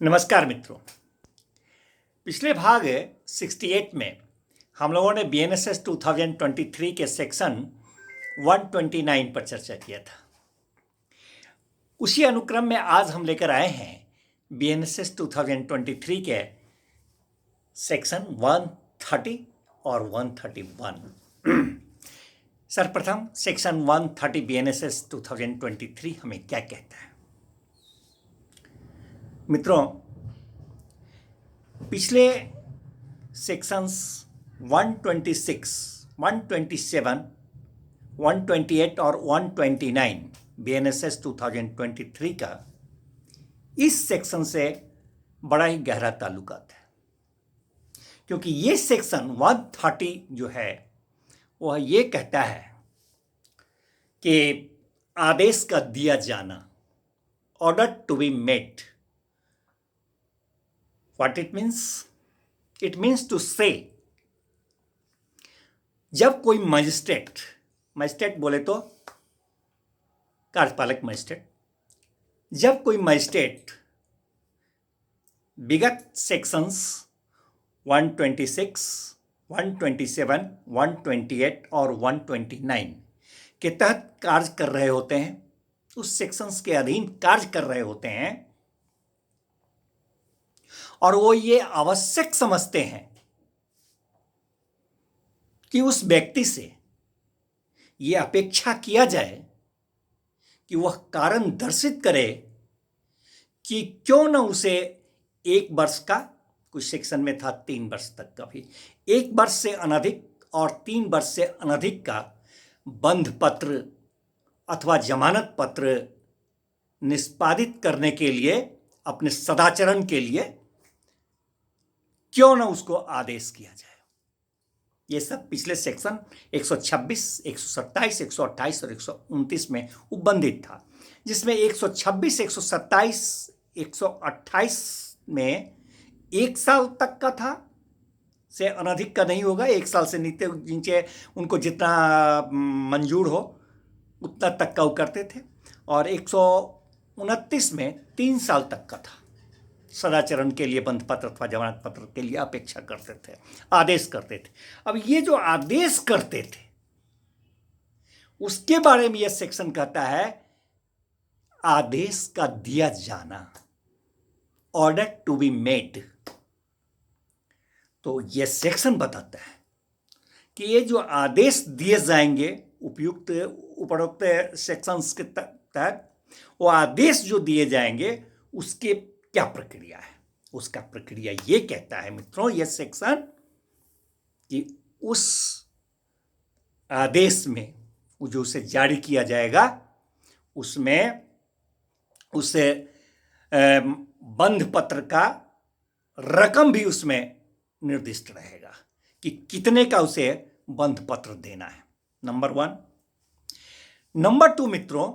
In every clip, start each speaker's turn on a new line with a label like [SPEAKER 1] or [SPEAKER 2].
[SPEAKER 1] नमस्कार मित्रों। पिछले भाग 68 में हम लोगों ने BNSS 2023 के सेक्शन 129 पर चर्चा किया था। उसी अनुक्रम में आज हम लेकर आए हैं BNSS 2023 के सेक्शन 130 और 131। सर्वप्रथम सेक्शन 130 BNSS 2023 हमें क्या कहता है? मित्रों, पिछले सेक्शंस 126, 127, 128 और 129 BNSS 2023 का इस सेक्शन से बड़ा ही गहरा ताल्लुकात है, क्योंकि ये सेक्शन 130 जो है वह ये कहता है कि आदेश का दिया जाना, order to be made. What it means? It means to say, जब कोई मजिस्ट्रेट बोले तो कार्यपालक मजिस्ट्रेट, जब कोई मजिस्ट्रेट विगत सेक्शंस 126, 127, 128 और 129 के तहत कार्य कर रहे होते हैं, उस सेक्शंस के अधीन कार्य कर रहे होते हैं और वो ये आवश्यक समझते हैं कि उस व्यक्ति से ये अपेक्षा किया जाए कि वह कारण दर्शित करे कि क्यों न उसे 1 वर्ष का, कुछ सेक्शन में था 3 वर्ष तक का भी, 1 वर्ष से अनधिक और 3 वर्ष से अनधिक का बंध पत्र अथवा जमानत पत्र निष्पादित करने के लिए, अपने सदाचरण के लिए क्यों न उसको आदेश किया जाए। ये सब पिछले सेक्शन 126, 127, 128 और 129 में उपबंधित था, जिसमें 126, 127, 128 में 1 साल तक का था, से अनधिक का नहीं होगा। 1 साल से नीचे उनको जितना मंजूर हो उतना तक का वो करते थे, और 129 में 3 साल तक का था। सदाचरण के लिए बंध पत्र अथवा जमानत पत्र के लिए अपेक्षा करते थे, आदेश करते थे। अब ये जो आदेश करते थे उसके बारे में यह सेक्शन कहता है आदेश का दिया जाना, ऑर्डर टू बी मेड। तो यह सेक्शन बताता है कि ये जो आदेश दिए जाएंगे उपरोक्त सेक्शंस के तहत, वो आदेश जो दिए जाएंगे उसके क्या प्रक्रिया है। उसका प्रक्रिया ये कहता है मित्रों, यह सेक्शन, कि उस आदेश में जो उसे जारी किया जाएगा उसमें उसे बंध पत्र का रकम भी उसमें निर्दिष्ट रहेगा कि कितने का उसे बंध पत्र देना है, नंबर 1। नंबर 2 मित्रों,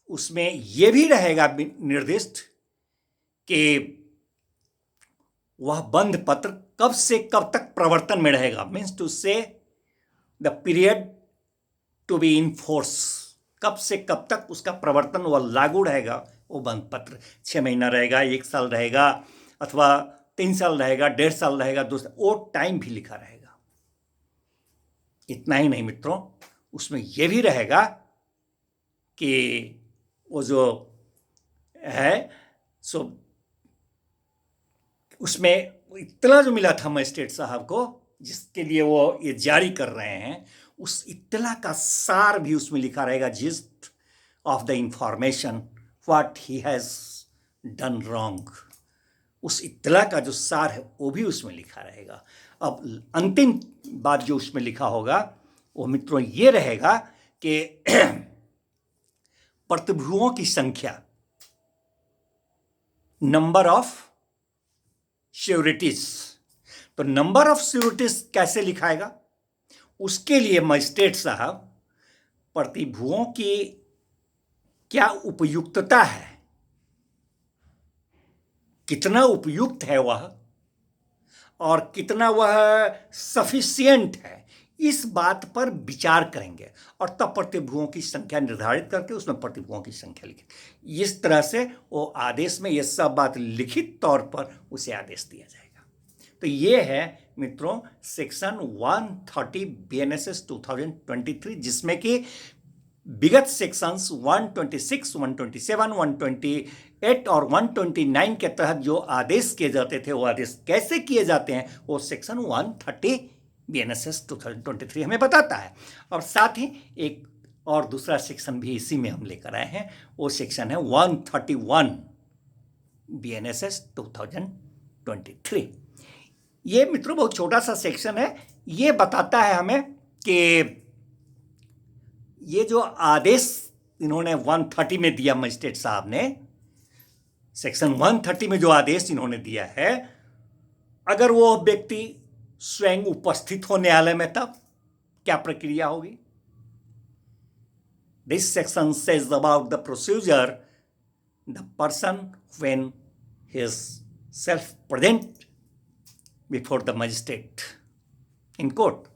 [SPEAKER 1] उसमें यह भी रहेगा निर्दिष्ट कि वह बंध पत्र कब से कब तक प्रवर्तन में रहेगा, means to say the period to be in force, कब से कब तक उसका प्रवर्तन वह लागू रहेगा। वो बंध पत्र 6 महीना रहेगा, 1 साल रहेगा, अथवा 3 साल रहेगा, 1.5 साल रहेगा, 2 साल, वो टाइम भी लिखा रहेगा। इतना ही नहीं मित्रों, उसमें यह भी रहेगा कि वो जो है सो उसमें इत्तला जो मिला था मजिस्ट्रेट साहब को, जिसके लिए वो ये जारी कर रहे हैं, उस इत्तला का सार भी उसमें लिखा रहेगा, gist of the information what he has done wrong. उस इत्तला का जो सार है वो भी उसमें लिखा रहेगा। अब अंतिम बात जो उसमें लिखा होगा वो मित्रों ये रहेगा कि प्रतिभुओं की संख्या, नंबर ऑफ श्योरिटीज। तो नंबर ऑफ श्योरिटीज कैसे लिखाएगा, उसके लिए मजिस्ट्रेट साहब प्रतिभुओं की क्या उपयुक्तता है, कितना उपयुक्त है वह, और कितना वह सफिशिएंट है, इस बात पर विचार करेंगे और तब प्रतिभुओं की संख्या निर्धारित करके उसमें प्रतिभुओं की संख्या लिखी। इस तरह से वो आदेश में ये सब बात लिखित तौर पर उसे आदेश दिया जाएगा। तो ये है मित्रों सेक्शन 130 बीएनएसएस 2023, जिसमें कि विगत सेक्शंस 126, 127, 128 और 129 के तहत जो आदेश किए जाते थे वो आदेश कैसे किए जाते हैं वो सेक्शन 130 बीएनएसएस 2023 हमें बताता है। और साथ ही एक और दूसरा सेक्शन भी इसी में हम लेकर आए हैं, वो सेक्शन है 131 बीएनएसएस 2023। ये मित्रों बहुत छोटा सा सेक्शन है। ये बताता है हमें कि ये जो आदेश इन्होंने 130 में दिया मजिस्ट्रेट साहब ने, सेक्शन 130 में जो आदेश इन्होंने दिया है, अगर वो व्यक्ति स्वयं उपस्थित हो न्यायालय में तब क्या प्रक्रिया होगी। This section says about the procedure the person when he is self present before the magistrate in court.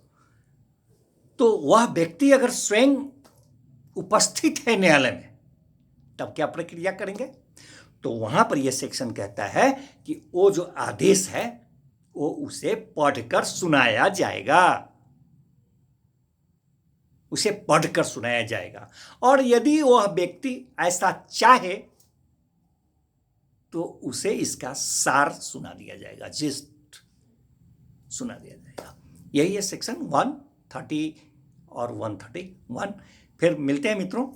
[SPEAKER 1] तो वह व्यक्ति अगर स्वयं उपस्थित है न्यायालय में तब क्या प्रक्रिया करेंगे। तो वहां पर यह सेक्शन कहता है कि वो जो आदेश है वो उसे पढ़कर सुनाया जाएगा, उसे पढ़कर सुनाया जाएगा। और यदि वह व्यक्ति ऐसा चाहे तो उसे इसका सार सुना दिया जाएगा, जिस्ट सुना दिया जाएगा। यही है सेक्शन 130 और 131। फिर मिलते हैं मित्रों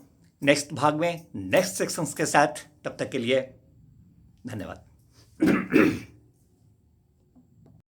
[SPEAKER 1] नेक्स्ट भाग में नेक्स्ट सेक्शंस के साथ। तब तक के लिए धन्यवाद।